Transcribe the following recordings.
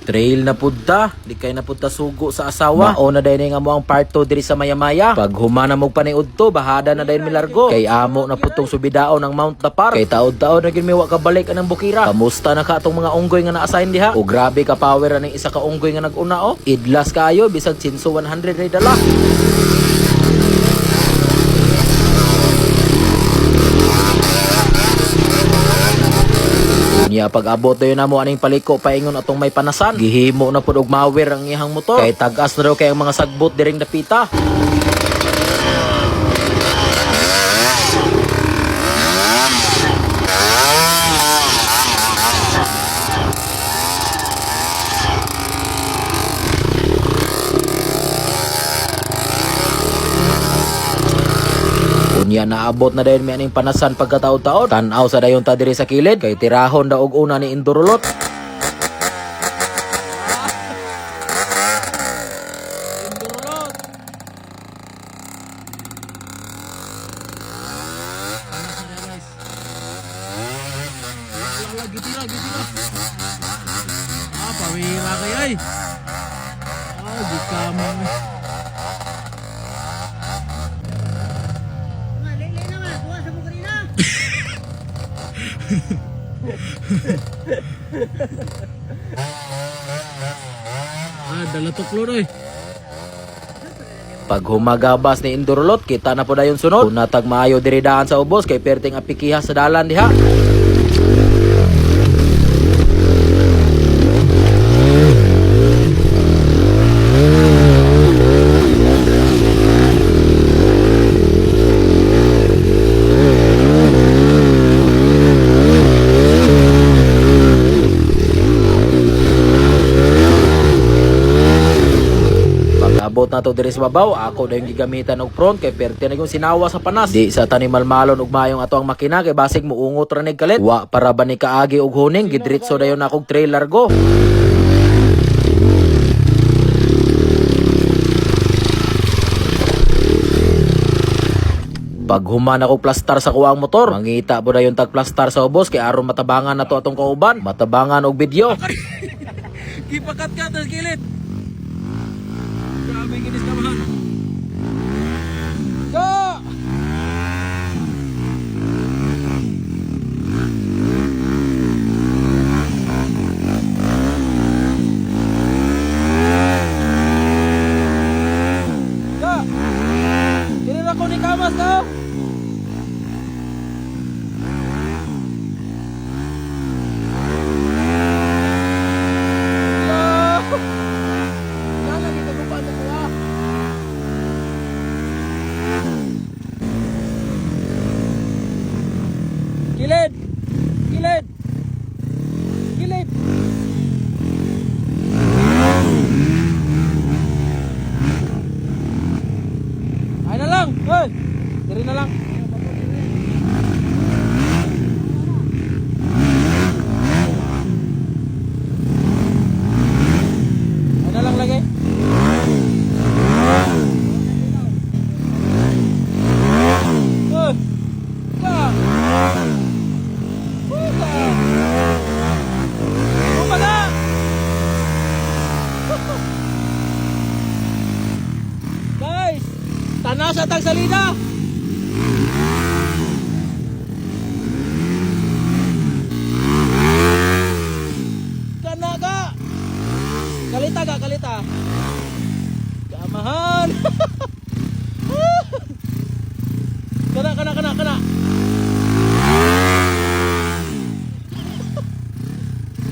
Trail na pudta, di kay na pudta sugo sa asawa. Mao na dayon nga mo ang part 2 diri sa Maya-Maya. Pag humana mo paniud to, bahada na dayon milargo. Kay amo na putong subidaon ng Mount Lapar. Kay taod-taod na gid miwa ka balik anang Bukira. Kamusta na ka atong mga unggoy nga na-assign diha? O grabe ka power aning isa ka unggoy nga nag-una o. Idlas kaayo bisag Chinso 100 ray dala. Nya pag abot dayon namo aning paliko paingon atong may panasan. Gihimo na pud og mawer ang iyang motor. Kay tag-as na daw kay ang mga sagbot diring dapita. Unya naabot na dayon mi aning panasan pagkataod-taod. Tan-aw sa dayon ta diri sa kilid kay tirahon daw og una ni Indurulot. Pawira kayo ay. Di ka man. Dala tuklo na eh. Pag humagabas ni Indurulot, kita na po dayon sunod. Kung natag maayo diri daan sa ubos kay perting apikiha sa dalan diha. Abot na to diri sa babaw, ako na yung gigamitan og front kay perte na yung sinawa sa panas. Di sa tanimal malon og mayong ato ang makina kay basig muungot ra nig kalit. Wa para ba ni kaagi og huning gidritso dayon akong trail largo. Pag human ako plastar sa kuwang motor, mangita po dayon tag plastar sa ubos kay aron matabangan na to atong kauban, matabangan og video. Ipakat ka sa kilid. Grabe kinis ka man. Go! Go! Dili ko ni kamas ka. Kilid! Kilid! Kilid! Ay na lang! Hoy! Diri na lang! Ay na lang lagi! Hoy! Ka! Guys, tanaw sa tag salida. Kanaga. Kalita ka, kalita. Kamahan. Kana.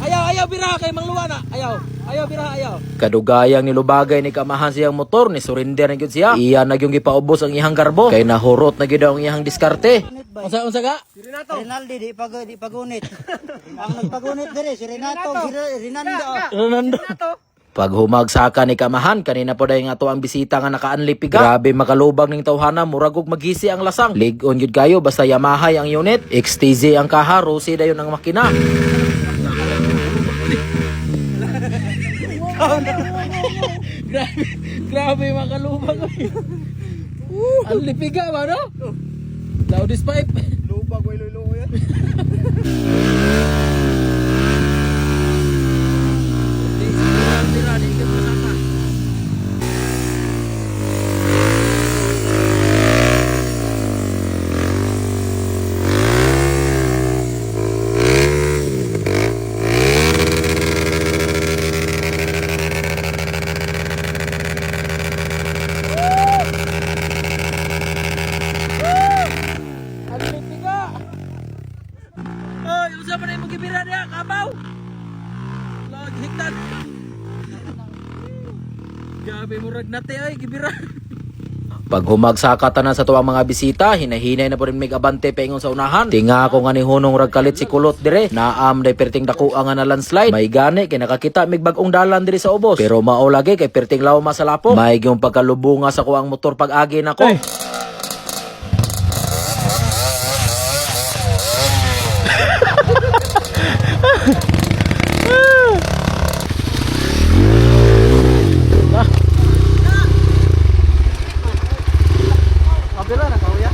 Ayaw biraha kay mangluwa na. Ayaw biraha, ayaw. Kadugayang nilubagay ni kamahan siyang motor, ni surrender na gyud siya. Iya na gyud gipaubos ang iyang garbo kay nahurot na gyud ang iyang diskarte. Unsa ga? Si Rinaldi di pagunit. Ang nagpagunit dire si Renato, si Rinando. Pag humagsaka ni kamahan, kanina po dahil nga to ang bisita nga nakaanlipiga. Grabe makalubag ning tawhana, murag og magisi ang lasang. Lig-on gyud kayo, basta Yamaha ang unit. XTZ ang kaha, Rossi dayon ang makina. Grabe makalubag. Ang lipiga ba no? Loudest pipe. Lubag ko ilo yan. Kalimutan. Gabi mo rag nate ay gibira. Pag humagsaka tanan sa tuwang mga bisita, hinahinay na po rin may abante paingon sa unahan. Tinga ako nga ni hunong ragkalit si kulot dire. Naam day perting dako nga na landslide. May gani kay nakakita mig bag-ong dalan diri sa ubos. Pero mao lagi kay perting law masalapo. May gyung pagkalubunga sa kuang motor pag agi nako. Ay. Kabila na kauya.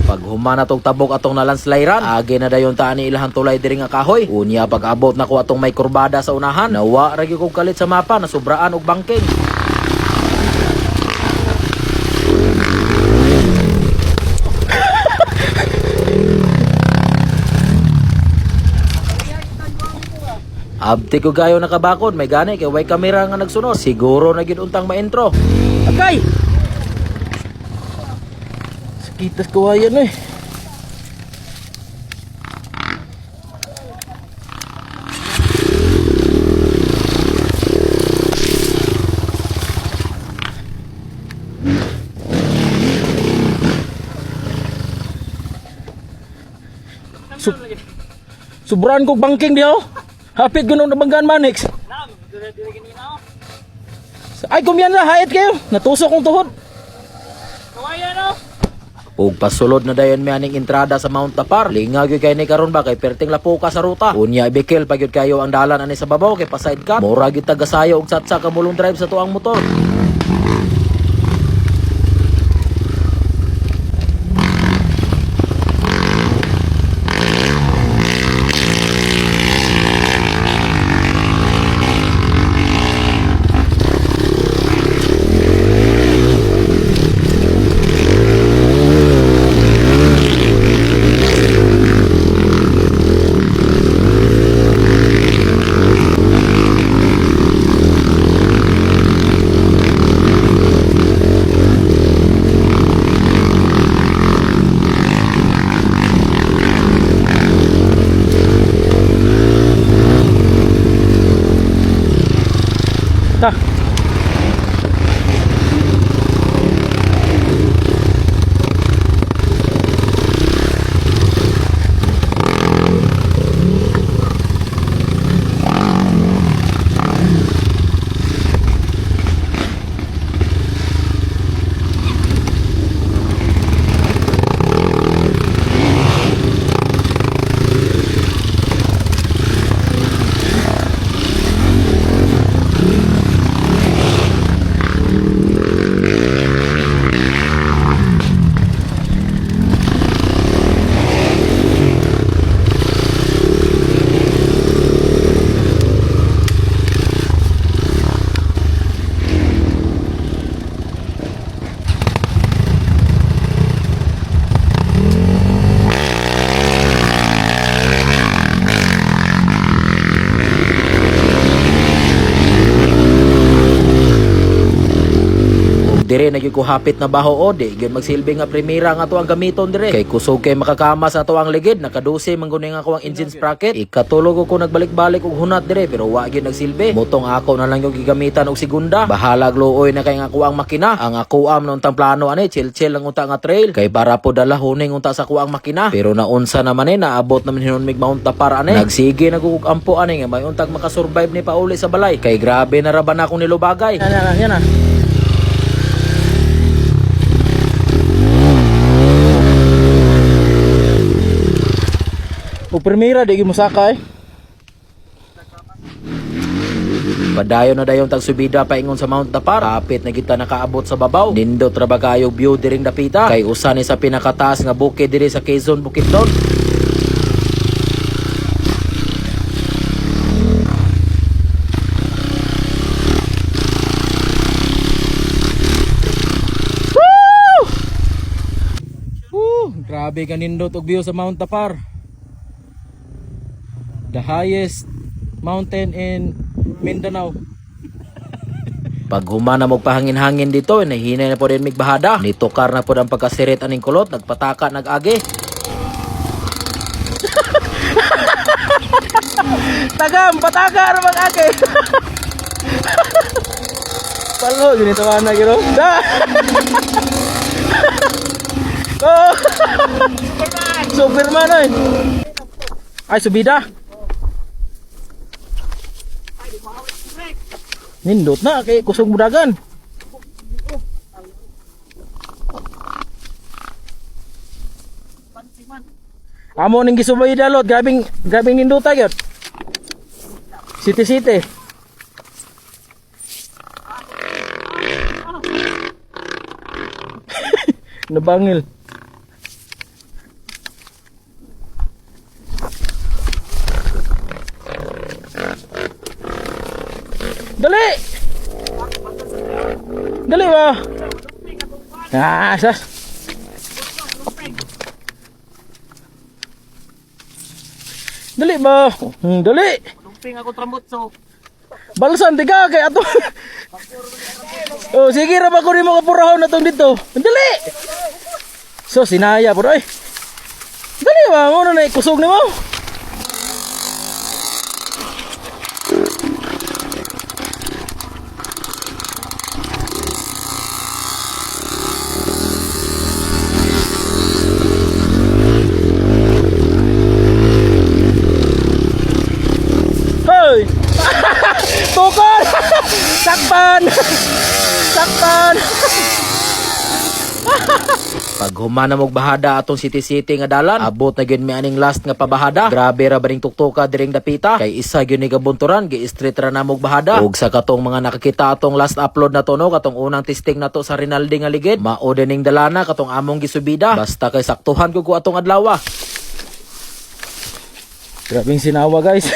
Pag humana tong tabok atong nalanslairan, agi na dayon taan ni ilahang tulay diri nga kahoy. Unya pag abot nako atong may kurbada sa unahan, nawa ra gyud kog kalit sa mapa na sobraan og bangking. Abti ko gayo nakabakod, may gani kay way kamera nga nagsunod. Siguro na gyud untang maintro. Agay. Sakitas kawayan eh. Sobraan kong bangking diyo. Hapit gunong nabanggaan manix. Ay kumyan na, hait kayo. Natusok kong tuhod. Ug pasulod na dayon mi aning entrada sa Mount Tapar. Lingag gyud kay ni karon ba kay perting lapo ka sa ruta. Unya ibikil pa gyud kayo ang dalan ani sa babaw kay pa side cut. Mura gyud tagasayo og satsa ka mulong drive sa tuang motor. Ta. Dire na gyud ko hapit na baho o di gyud magsilbi nga primera nga to ang gamiton dire. Kay kusog kay makakama sa to ang ligid, nakadusi man guni nga ko ang engine sprocket. Ikatulog ko nagbalik-balik og hunat dire pero wa gyud nagsilbi. Motong ako na lang yung gigamitan og segunda. Bahala gluoy na kay nga ko ang makina. Ang ako am nung tang plano ani chill-chill lang unta nga trail kay para po dala huning unta sa ko ang makina. Pero naunsa naman naabot naman hinon mig Mount Tapar ani. Nagsige nagugampo ani nga may untag makasurvive ni pauli sa balay. Kay grabe na raban akong nilubagay. Yan na. O primera di mo sakay. Padayon na dayon tag subida paingon sa Mount Tapar. Kapit na kita nakaabot sa babaw. Nindot ra ba kayo view diring dapita. Kay usa ni sa pinakataas nga bukid diri sa Quezon, Bukidnon. Grabe ka nindot og view sa Mount Tapar. The highest mountain in Mindanao. Pag humana mo pahangin-hangin dito, nahinay na po rin migbahada. Nitukar na po ang pagkasirit aning kulot, nagpataka, nag-agi. Tagam, pataka naman ake. Palo, ganito ka na gino. Da! Oh! Superman ay! Ay, subida! Nindot na, kay kusog budagan. Amo ning gisubay dalot, grabing nindot gyud. Siti-siti. Nabangil. Dali! Dali ba? Ah, sas. Dali ba? Dali. Lumping ako trambot so. Balsan tiga kay ato. Oh, sige ra ba ko nimo kapurahon na tong dito. Dali. So sinaya bro. Dali ba mo na ikusog nimo? Hoy! Tukol! Sakpan! Sakpan! Pag humana mog bahada atong city-city nga dalan, abot na gyud mi aning last nga pabahada. Grabe ra baring tuktuka diring dapita. Kay isa gyud ni kabunturan, gi-street ra na mog bahada. Ug sa katong mga nakakita atong last upload na to no, katong unang testing na to sa Rinaldi nga ligid, mao dining dalana katong among gisubida. Basta kay saktuhan ko atong adlaw. Grabing sinawa guys.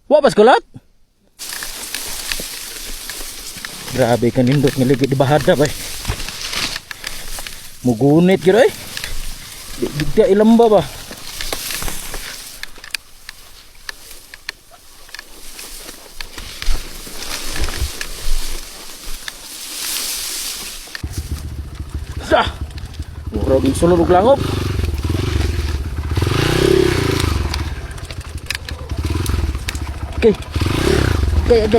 Wapas kulat. Grabe kan indot nga ligid di bahada bay. Mugunit gyud ay. Di ka ilamba ba? Sa. Grabe sulod og langop. Okay. Okay.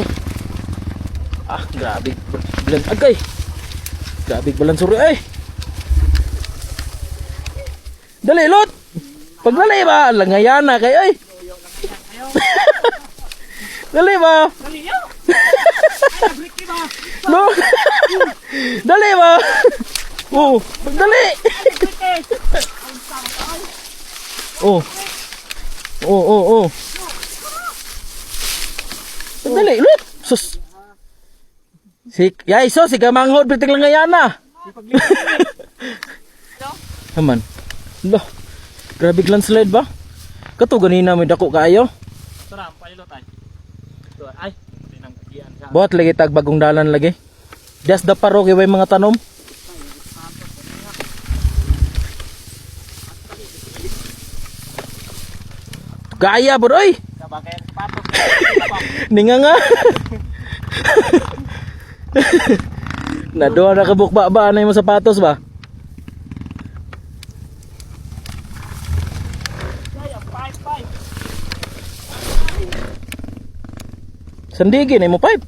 Ah, grabe. Bulan agay. Grabe bulan suri ay. Dali lot. Pagdali ba langayana kay ay. Dali ba? Dali yo. Ay, briki ba? No. Dali ba? Oh, pagdali. Oh. Oh. Dali, lut. Sus. Yay, so si kamanghod biting lang ngayana. Haman. Loh. Grabe landslide ba? Kato ganina may dako kaayo. Saram palilotay. Ay, tinang kagian ka. Buhat lagi tag bagong dalan lagi. Just the paro kay way mga tanom. Gaya bro oy. Kabagayan sapatos. Ninga nga. Nadoa na kabukba ba na yung sapatos ba? Sandigin ay mo pipe.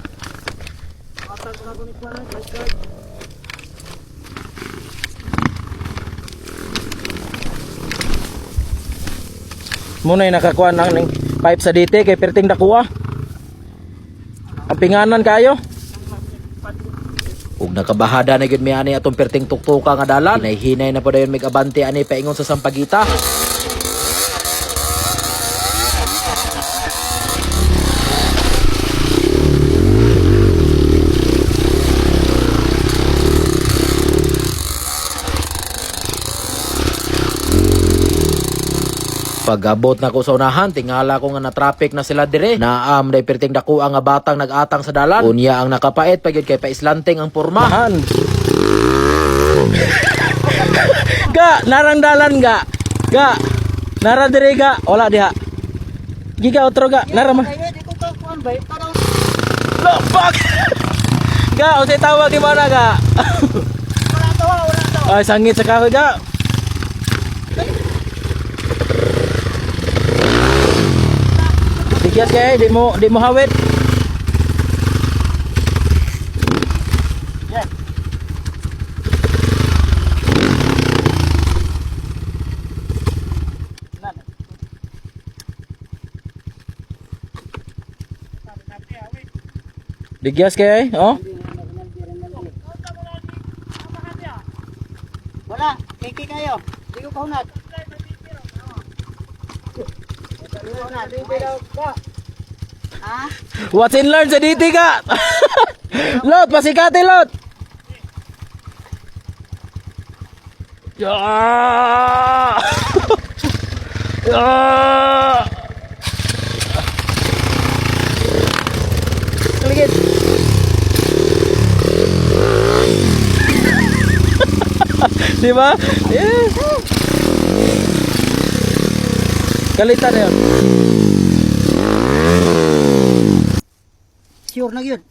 Muna yung nakakuha ng pipe sa dite kay perting dakuha. Ang pinganan kayo. Ug nakabahada na gyud mi ani atong perting tuktuka nga dalan. Hinay na po dayon mig abante ani paingon sa Sampaguita. Pag-abot na ko sa unahan, tingala ko nga na-traffic na sila dire. Naam day perting dako nga batang nag-atang sa dalan. Unya ang nakapait pagyud kay paislanting ang porma. Mahan. Ga, narang dalan ga. Ga. Nara dire ga. Wala diha. Giga otro ga. Nara ma. Kaya di ko to kuan bay parang Lo, fuck. Ga, unsay tawag di mana ga? wala to. Ay, sangit sa kahoy ga. Digyas kay di mo hawit. Digyas kay, oh. Wala, kiki kayo. Di ko kahunat. Ha? What's in learn sa DT ka? Lot, pasikate lot. Ya. Ya. Kaligid. Di ba? Yeah. Kalitan na yun. Sure na yun.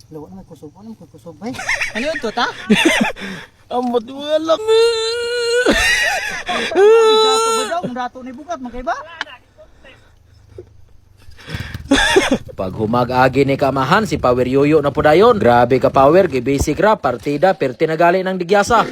Lawa na kusog. Ano mo kusog bay? Ano yun to ta? Amot mo lang. Dato ba daw? Kung dato ni bukat, magkaiba? Pag humag-agi ni kamahan, si Power Yoyo na po dayon. Grabe ka Power, kay basic rap, partida, perti na gali ng digyasa.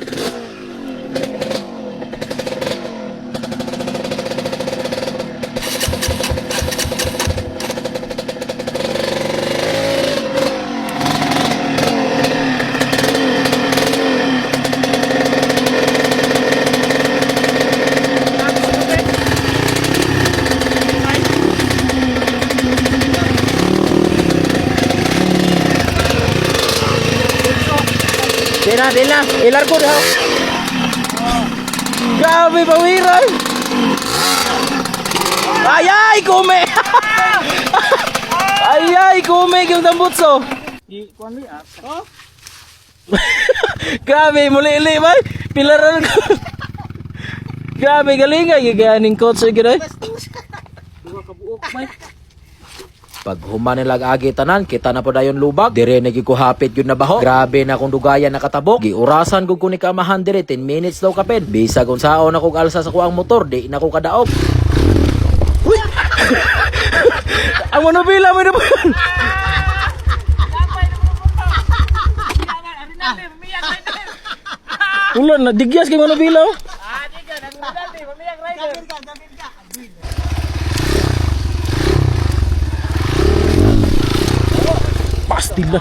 Di na. Ilar ko na. Grabe, pawiray. Ayay, kume. Ayay, kume yung tambutso. Kuan li ah. Oh. Grabe, muli-ili ba? Pilaran ko. Grabe, galing ay gaganing coach ay gano'n. Duha ka buok bay. Pag human nilag agi tanan, kita na po dayon lubag. Dire nagikuhapit yun na baho. Grabe na kung dugayan nakatabok. Giurasan kung ni kamahan dire, 10 minutes daw kapin. Bisag kung sao na kong alsa sa kuang motor, di na ko kadaog. Uy! Ang manubila mo na po. Ulan, nadigyas kay manubila. Pasti lah.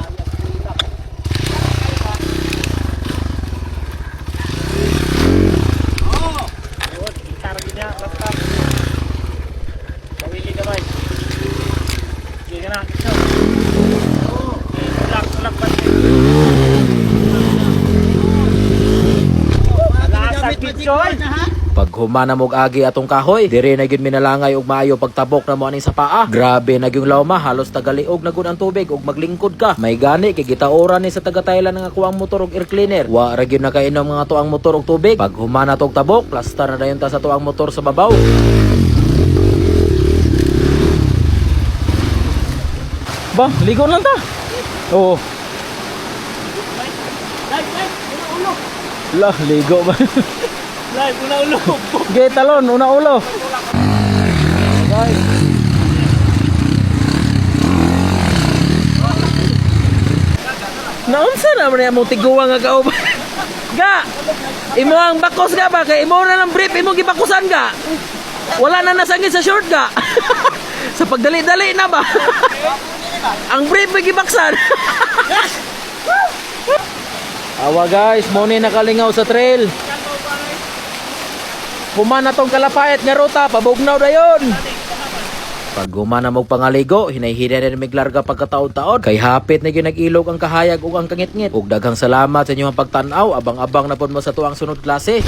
Pag humana mog agi atong kahoy, dire na gyud minalangay og maayo pagtabok na mo aning sa paa. Grabe na gyung lawma, halos tagaliog na gud ang tubig ug maglingkod ka. May gani kay gitaoran ni sa taga-Thailand nga kuwang motor og air cleaner. Wa ra gyud na kainom mga tuang motor og tubig. Pag humana tog tabok, plaster na dayon ta sa tuang motor sa babaw. Ba, ligo lang ta. Oo. Lah, ligo ba? Live una ulo. Gay talon, una ulo. Naunsa na man mo tiguwa nga kauban. Ga. Imo ang bakos ga ba kay imo na lang brief imo gibakusan ga. Wala na nasangit sa short ga. Sa pagdali-dali na ba? Ang brief may gibaksan. Awa guys, mo ni nakalingaw sa trail. Human na tong kalapayat nga ruta, pabugnaw dayon. Pag humana mog pangaligo, hinay-hinay na miglarga pagkataon-taon. Kay hapit na gyud nag-ilog ang kahayag ug ang kangit-ngit. Ug daghang salamat sa inyong pagtan-aw, abang-abang na pud mo sa tuang sunod klase.